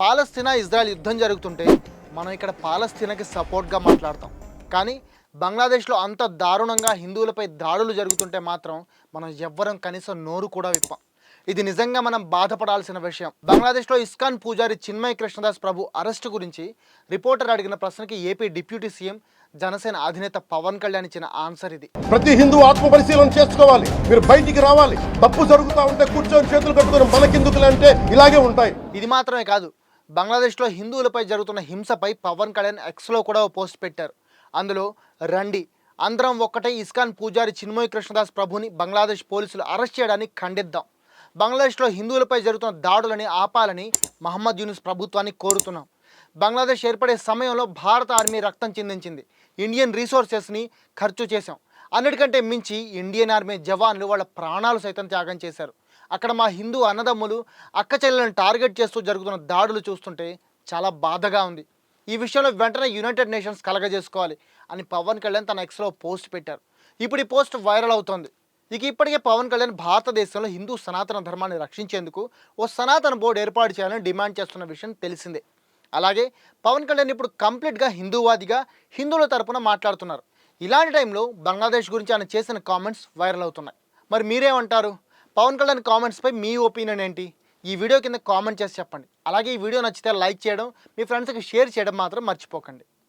పాలస్తీనా Israel యుద్ధం జరుగుతుంటే మనం ఇక్కడ పాలస్తీనాకి సపోర్ట్గా మాట్లాడతాం. కానీ బంగ్లాదేశ్లో అంత దారుణంగా హిందువులపై దాడులు జరుగుతుంటే మాత్రం మనం ఎవ్వరం కనీసం నోరు కూడా విప్పాం. ఇది నిజంగా మనం బాధపడాల్సిన విషయం. బంగ్లాదేశ్లో ఇస్కాన్ పూజారి చిన్మయ్ కృష్ణదాస్ ప్రభు అరెస్టు గురించి రిపోర్టర్ అడిగిన ప్రశ్నకి ఏపీ డిప్యూటీ సీఎం జనసేన అధినేత పవన్ కళ్యాణ్ ఇచ్చిన ఆన్సర్ ఇది. ప్రతి హిందూ ఆత్మ పరిశీలన చేసుకోవాలి. మీరు బయటికి రావాలి. తప్పు జరుగుతూ ఉంటే కూర్చొని చేతులు కట్టుకుని మనకెందుకులే అంటే ఇలాగే ఉంటాయి. ఇది మాత్రమే కాదు, బంగ్లాదేశ్లో హిందువులపై జరుగుతున్న హింసపై పవన్ కళ్యాణ్ ఎక్స్లో కూడా ఓ పోస్ట్ పెట్టారు. అందులో రండి అందరం ఒక్కటే ఇస్కాన్ పూజారి చిన్మయ్ కృష్ణదాస్ ప్రభుని బంగ్లాదేశ్ పోలీసులు అరెస్ట్ చేయడాన్ని ఖండిద్దాం. బంగ్లాదేశ్లో హిందువులపై జరుగుతున్న దాడులని ఆపాలని మహమ్మద్ యూనిస్ ప్రభుత్వాన్ని కోరుతున్నాం. బంగ్లాదేశ్ ఏర్పడే సమయంలో భారత ఆర్మీ రక్తం చిందించింది. ఇండియన్ రీసోర్సెస్ని ఖర్చు చేశాం. అన్నిటికంటే మించి ఇండియన్ ఆర్మీ జవాన్లు వాళ్ళ ప్రాణాలు సైతం త్యాగం చేశారు. అక్కడ మా హిందూ అన్నదమ్ములు అక్క చెల్లెలను టార్గెట్ చేస్తూ జరుగుతున్న దాడులు చూస్తుంటే చాలా బాధగా ఉంది. ఈ విషయంలో వెంటనే యునైటెడ్ నేషన్స్ కలగజేసుకోవాలి అని పవన్ కళ్యాణ్ తన ఎక్స్లో పోస్ట్ పెట్టారు. ఇప్పుడు ఈ పోస్ట్ వైరల్ అవుతోంది. ఇప్పటికే పవన్ కళ్యాణ్ భారతదేశంలో హిందూ సనాతన ధర్మాన్ని రక్షించేందుకు ఓ సనాతన బోర్డు ఏర్పాటు చేయాలని డిమాండ్ చేస్తున్న విషయం తెలిసిందే. అలాగే పవన్ కళ్యాణ్ ఇప్పుడు కంప్లీట్గా హిందూవాదిగా హిందువుల తరపున మాట్లాడుతున్నారు. ఇలాంటి టైంలో బంగ్లాదేశ్ గురించి ఆయన చేసిన కామెంట్స్ వైరల్ అవుతున్నాయి. మరి మీరేమంటారు? పవన్ కళ్యాణ్ కామెంట్స్పై మీ ఒపీనియన్ ఏంటి? ఈ వీడియో కింద కామెంట్ చేసి చెప్పండి. అలాగే ఈ వీడియో నచ్చితే లైక్ చేయడం, మీ ఫ్రెండ్స్కి షేర్ చేయడం మాత్రం మర్చిపోకండి.